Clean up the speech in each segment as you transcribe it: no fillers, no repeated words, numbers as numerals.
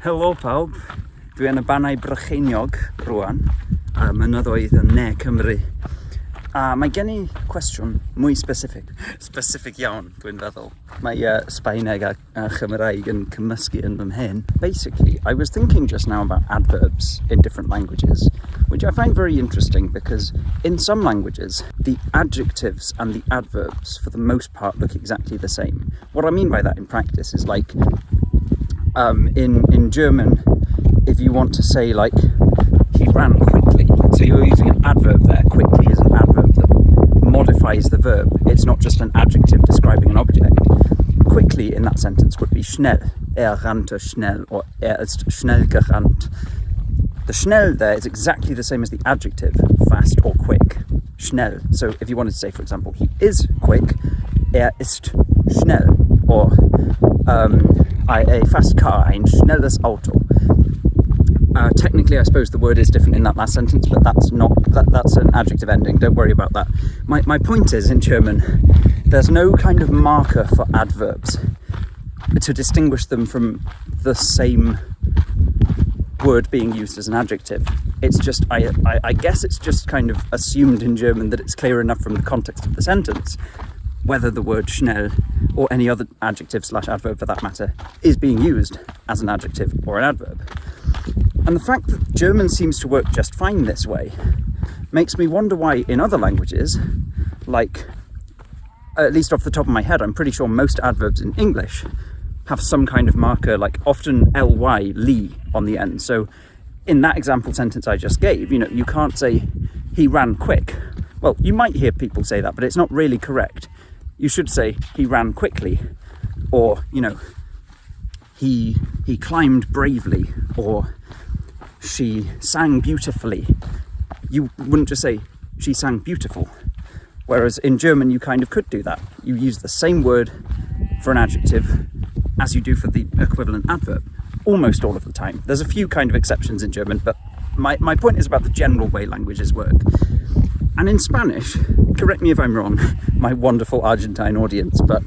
Helo pawb, dwi yn y Bannau Brycheiniog rwan, mynyddoedd yn Ne Cymru. A mae gen i cwestiwn mwy specific iawn, dwi'n feddwl. Mae Sbaeneg a Chymraeg yn cymysgu yn fy mhen. Basically, I was thinking just now about adverbs in different languages, which I find very interesting because in some languages, the adjectives and the adverbs, for the most part, look exactly the same. What I mean by that in practice is like, in German, if you want to say like, he ran quickly, so you're using an adverb there. Quickly is an adverb that modifies the verb. It's not just an adjective describing an object. Quickly in that sentence would be schnell. Rannte schnell, or ist schnell gerannt. The schnell there is exactly the same as the adjective, fast or quick. Schnell. So if you wanted to say, for example, he is quick, ist schnell. Or a fast car, ein schnelles Auto. Technically, I suppose the word is different in that last sentence, but that's an adjective ending. Don't worry about that. My point is, in German, there's no kind of marker for adverbs to distinguish them from the same word being used as an adjective. It's just, I guess it's just kind of assumed in German that it's clear enough from the context of the sentence whether the word schnell or any other adjective / adverb for that matter is being used as an adjective or an adverb. And the fact that German seems to work just fine this way makes me wonder why in other languages, like, at least off the top of my head, I'm pretty sure most adverbs in English have some kind of marker, like often ly, li, on the end. So in that example sentence I just gave, you can't say he ran quick. Well, you might hear people say that, but it's not really correct. You should say he ran quickly, or, he climbed bravely, or she sang beautifully. You wouldn't just say she sang beautiful. Whereas in German, you kind of could do that. You use the same word for an adjective as you do for the equivalent adverb, almost all of the time. There's a few kind of exceptions in German, but my point is about the general way languages work. And in Spanish, correct me if I'm wrong, my wonderful Argentine audience, but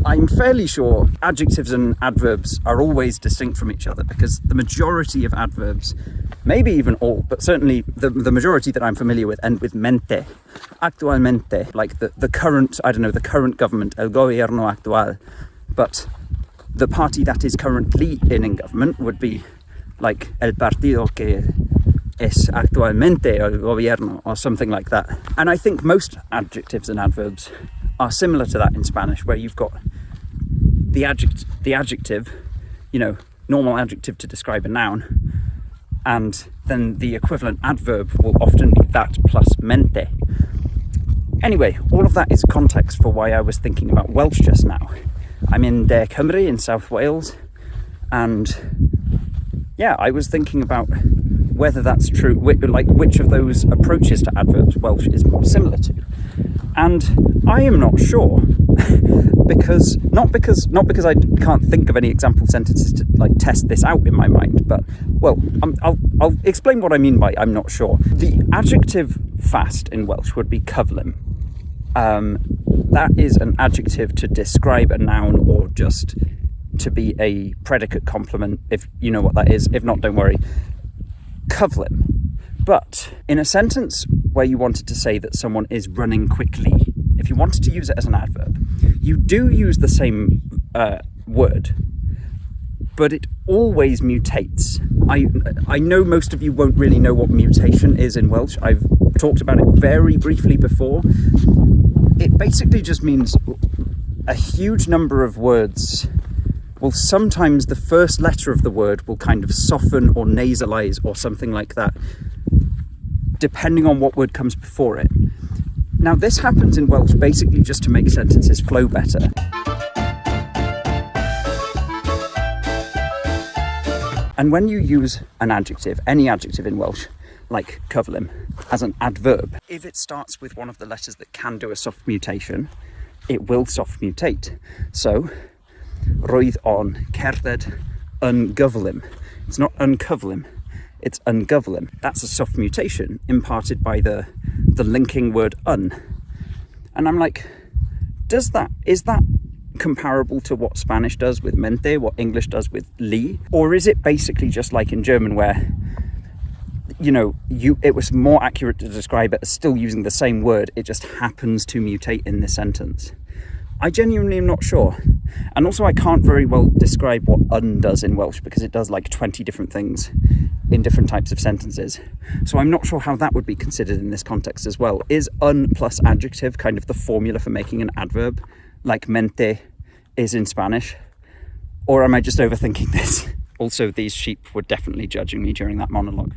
I'm fairly sure adjectives and adverbs are always distinct from each other because the majority of adverbs, maybe even all, but certainly the majority that I'm familiar with end with mente, actualmente, like the current, the current government, el gobierno actual. But the party that is currently in government would be like el partido que es actualmente el gobierno, or something like that. And I think most adjectives and adverbs are similar to that in Spanish, where you've got the adjective, normal adjective to describe a noun, and then the equivalent adverb will often be that plus mente. Anyway, all of that is context for why I was thinking about Welsh just now. I'm in Ne Cymru in South Wales, and yeah, I was thinking about whether that's true, like which of those approaches to adverbs Welsh is more similar to. And I am not sure, because not because I can't think of any example sentences to like test this out in my mind, but I'll explain what I mean by I'm not sure. The adjective fast in Welsh would be cyflym. That is an adjective to describe a noun or just to be a predicate complement, if you know what that is. If not, don't worry. Cyflym. But in a sentence where you wanted to say that someone is running quickly, if you wanted to use it as an adverb, you do use the same word, but it always mutates. I know most of you won't really know what mutation is in Welsh. I've talked about it very briefly before. It basically just means a huge number of words. Well, sometimes the first letter of the word will kind of soften or nasalize or something like that, depending on what word comes before it. Now, this happens in Welsh basically just to make sentences flow better. And when you use an adjective, any adjective in Welsh, like cyflym, as an adverb, if it starts with one of the letters that can do a soft mutation, it will soft mutate. So, roedd on cerdded yn gyflym. It's not uncyflym, it's ungyflym. That's a soft mutation imparted by the linking word un. And I'm like, is that comparable to what Spanish does with mente, what English does with li? Or is it basically just like in German where, you know, it was more accurate to describe it as still using the same word, it just happens to mutate in this sentence? I genuinely am not sure. And also I can't very well describe what un does in Welsh because it does like 20 different things in different types of sentences. So I'm not sure how that would be considered in this context as well. Is un plus adjective kind of the formula for making an adverb, like mente is in Spanish? Or am I just overthinking this? Also, these sheep were definitely judging me during that monologue.